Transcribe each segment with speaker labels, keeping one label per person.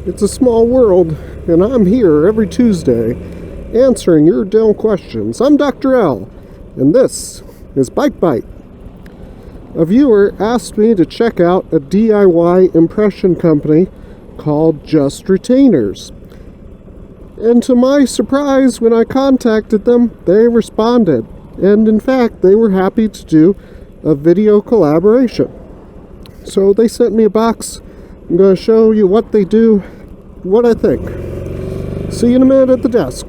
Speaker 1: It's a small world, and I'm here every Tuesday answering your Dell questions. I'm Dr. L, and this is Bike Bite. A viewer asked me to check out a DIY impression company called JustRetainers. And to my surprise, when I contacted them, they responded. And in fact, they were happy to do a video collaboration. So they sent me a box. I'm going to show you what they do, what I think. See you in a minute at the desk.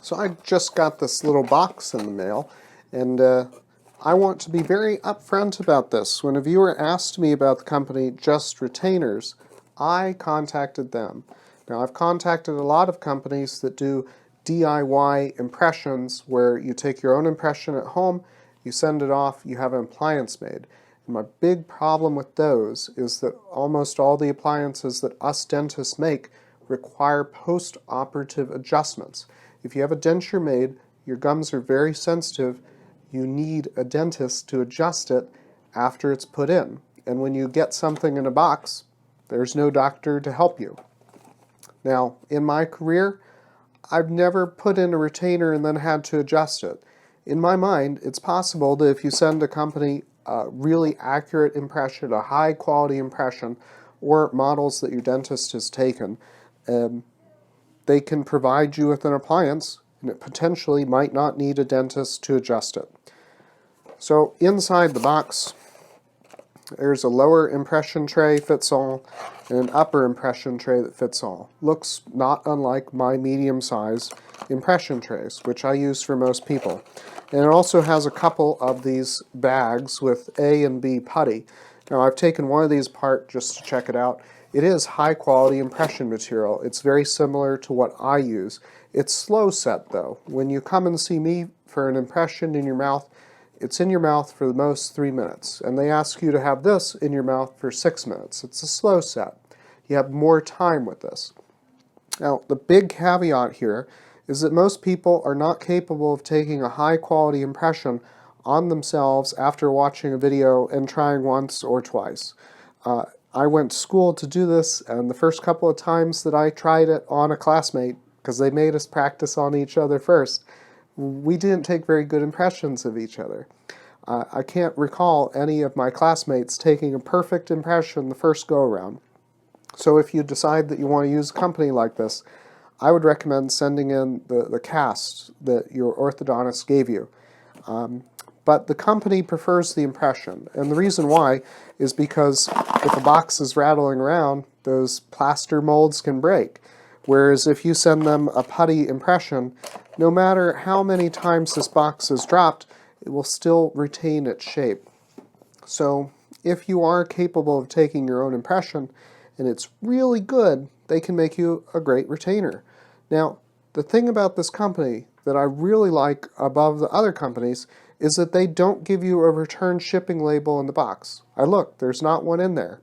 Speaker 1: So I just got this little box in the mail, and I want to be very upfront about this. When a viewer asked me about the company JustRetainers, I contacted them. Now, I've contacted a lot of companies that do DIY impressions where you take your own impression at home, you send it off, you have an appliance made. And my big problem with those is that almost all the appliances that us dentists make require post-operative adjustments. If you have a denture made, your gums are very sensitive, you need a dentist to adjust it after it's put in. And when you get something in a box, there's no doctor to help you. Now, in my career, I've never put in a retainer and then had to adjust it. In my mind, it's possible that if you send a company a really accurate impression, a high quality impression, or models that your dentist has taken, they can provide you with an appliance, and it potentially might not need a dentist to adjust it. So inside the box, there's a lower impression tray fits all, and an upper impression tray that fits all. Looks not unlike my medium-sized impression trays, which I use for most people. And it also has a couple of these bags with A and B putty. Now, I've taken one of these apart just to check it out. It is high-quality impression material. It's very similar to what I use. It's slow set, though. When you come and see me for an impression in your mouth, it's in your mouth for the most 3 minutes, and they ask you to have this in your mouth for 6 minutes. It's a slow set. You have more time with this. Now, the big caveat here is that most people are not capable of taking a high-quality impression on themselves after watching a video and trying once or twice. I went to school to do this, and the first couple of times that I tried it on a classmate, because they made us practice on each other first, we didn't take very good impressions of each other. I can't recall any of my classmates taking a perfect impression the first go-around. So if you decide that you want to use a company like this, I would recommend sending in the cast that your orthodontist gave you. But the company prefers the impression, and the reason why is because if a box is rattling around, those plaster molds can break. Whereas if you send them a putty impression, no matter how many times this box is dropped, it will still retain its shape. So if you are capable of taking your own impression, and it's really good, they can make you a great retainer. Now, the thing about this company that I really like above the other companies is that they don't give you a return shipping label in the box. I looked, there's not one in there.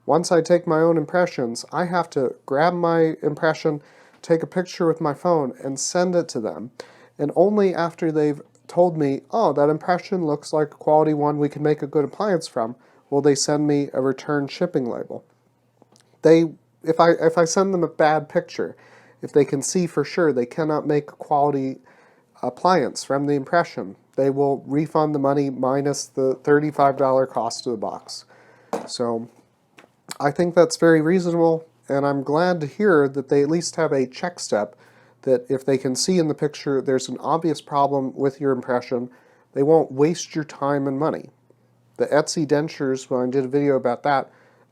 Speaker 1: Once I take my own impressions, I have to grab my impression, take a picture with my phone, and send it to them. And only after they've told me, oh, that impression looks like a quality one we can make a good appliance from, will they send me a return shipping label. If I send them a bad picture, if they can see for sure they cannot make a quality appliance from the impression, they will refund the money minus the $35 cost of the box. So I think that's very reasonable, and I'm glad to hear that they at least have a check step that if they can see in the picture there's an obvious problem with your impression, they won't waste your time and money. The Etsy dentures, when I did a video about that,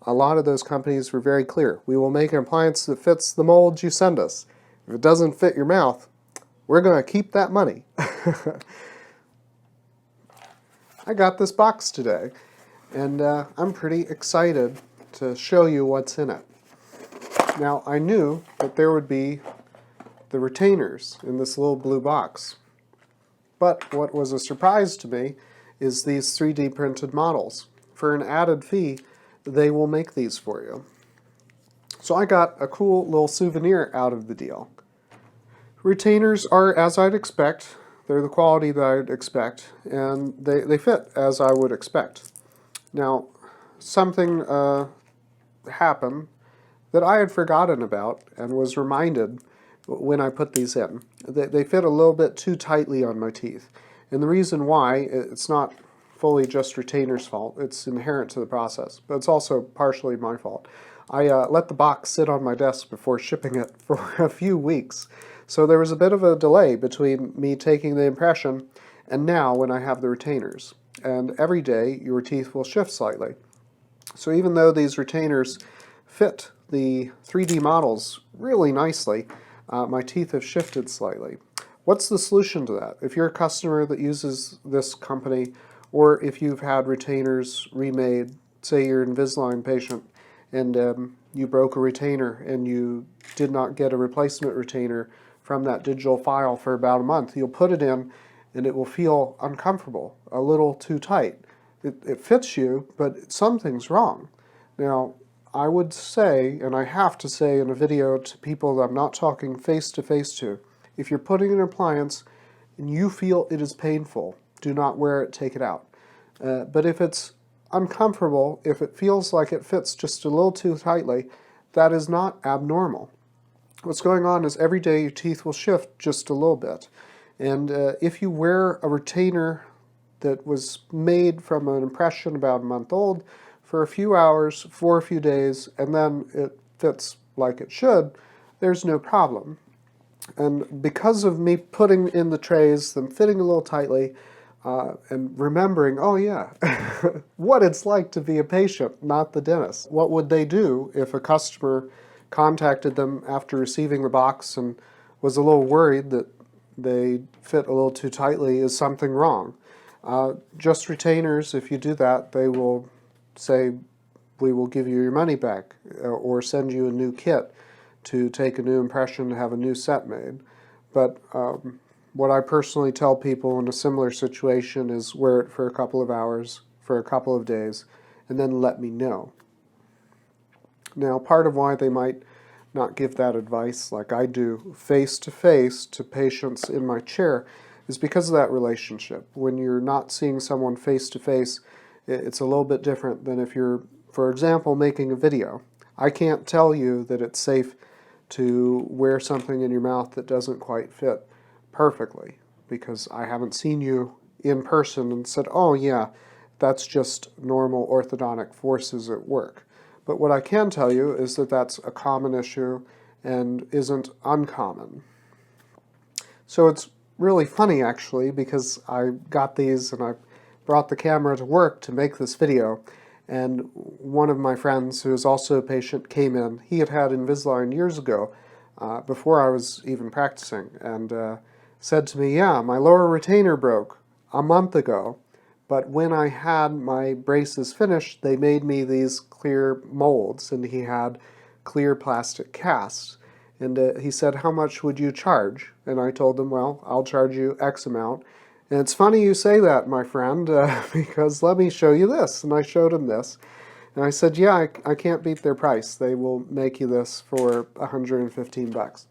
Speaker 1: a lot of those companies were very clear. We will make an appliance that fits the mold you send us. If it doesn't fit your mouth, we're going to keep that money. I got this box today, and I'm pretty excited to show you what's in it. Now, I knew that there would be the retainers in this little blue box. But what was a surprise to me is these 3D printed models. For an added fee, they will make these for you. So I got a cool little souvenir out of the deal. Retainers are as I'd expect. They're the quality that I'd expect, and they fit as I would expect. Now, something happened that I had forgotten about and was reminded when I put these in. They fit a little bit too tightly on my teeth. And the reason why, it's not fully JustRetainers' fault, it's inherent to the process, but it's also partially my fault. I let the box sit on my desk before shipping it for a few weeks. So there was a bit of a delay between me taking the impression and now when I have the retainers. And every day your teeth will shift slightly. So even though these retainers fit the 3D models really nicely, my teeth have shifted slightly. What's the solution to that? If you're a customer that uses this company, or if you've had retainers remade, say you're an Invisalign patient, and you broke a retainer and you did not get a replacement retainer from that digital file for about a month, you'll put it in and it will feel uncomfortable, a little too tight. It fits you, but something's wrong. Now, I would say, and I have to say in a video to people that I'm not talking face-to-face to, if you're putting an appliance and you feel it is painful, do not wear it, take it out. But if it's uncomfortable, if it feels like it fits just a little too tightly, that is not abnormal. What's going on is every day your teeth will shift just a little bit. And if you wear a retainer that was made from an impression about a month old for a few hours, for a few days, and then it fits like it should, there's no problem. And because of me putting in the trays, them fitting a little tightly, and remembering, oh yeah, what it's like to be a patient, not the dentist. What would they do if a customer contacted them after receiving the box and was a little worried that they fit a little too tightly? Is something wrong? JustRetainers, if you do that, they will say, we will give you your money back, or send you a new kit to take a new impression to have a new set made. But what I personally tell people in a similar situation is wear it for a couple of hours, for a couple of days, and then let me know. Now, part of why they might not give that advice like I do face-to-face to patients in my chair is because of that relationship. When you're not seeing someone face-to-face, it's a little bit different than if you're, for example, making a video. I can't tell you that it's safe to wear something in your mouth that doesn't quite fit perfectly because I haven't seen you in person and said, oh yeah, that's just normal orthodontic forces at work. But what I can tell you is that that's a common issue and isn't uncommon. So it's really funny actually because I got these and I brought the camera to work to make this video, and one of my friends who is also a patient came in. He had had Invisalign years ago, before I was even practicing, and said to me, yeah, my lower retainer broke a month ago, but when I had my braces finished, they made me these clear molds, and he had clear plastic casts. And he said, how much would you charge? And I told him, well, I'll charge you X amount. And it's funny you say that, my friend, because let me show you this. And I showed him this. And I said, yeah, I can't beat their price. They will make you this for $115.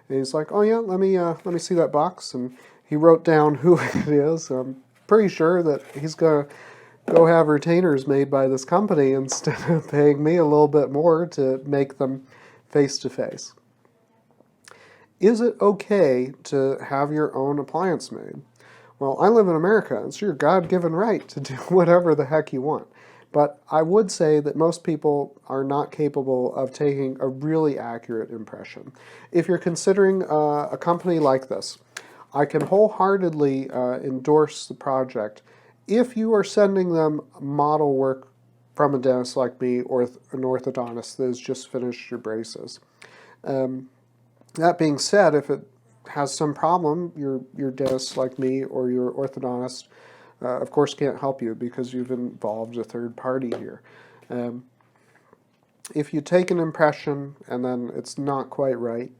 Speaker 1: And he's like, oh yeah, let me see that box. And he wrote down who it is. I'm pretty sure that he's going to go have retainers made by this company instead of paying me a little bit more to make them face-to-face. Is it okay to have your own appliance made? Well, I live in America. It's your God-given right to do whatever the heck you want. But I would say that most people are not capable of taking a really accurate impression. If you're considering a company like this, I can wholeheartedly endorse the project if you are sending them model work from a dentist like me or an orthodontist that has just finished your braces. That being said, if it has some problem, your dentist like me or your orthodontist, of course, can't help you because you've involved a third party here. If you take an impression and then it's not quite right,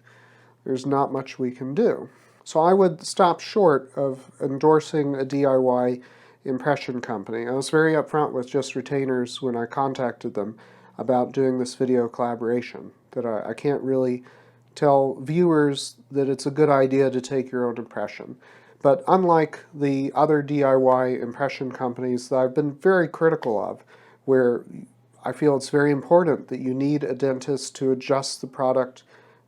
Speaker 1: there's not much we can do. So I would stop short of endorsing a DIY impression company. I was very upfront with JustRetainers when I contacted them about doing this video collaboration, that I can't really tell viewers that it's a good idea to take your own impression. But unlike the other DIY impression companies that I've been very critical of, where I feel it's very important that you need a dentist to adjust the product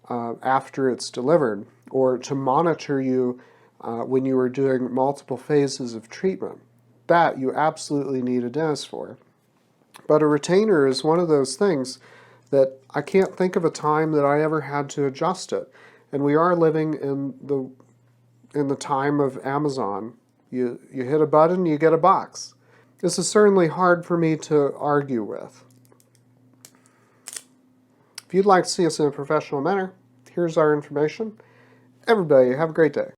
Speaker 1: after it's delivered, or to monitor you when you are doing multiple phases of treatment. That you absolutely need a dentist for. But a retainer is one of those things that I can't think of a time that I ever had to adjust it. And we are living in the time of Amazon. You hit a button, you get a box. This is certainly hard for me to argue with. If you'd like to see us in a professional manner, here's our information. Everybody, have a great day.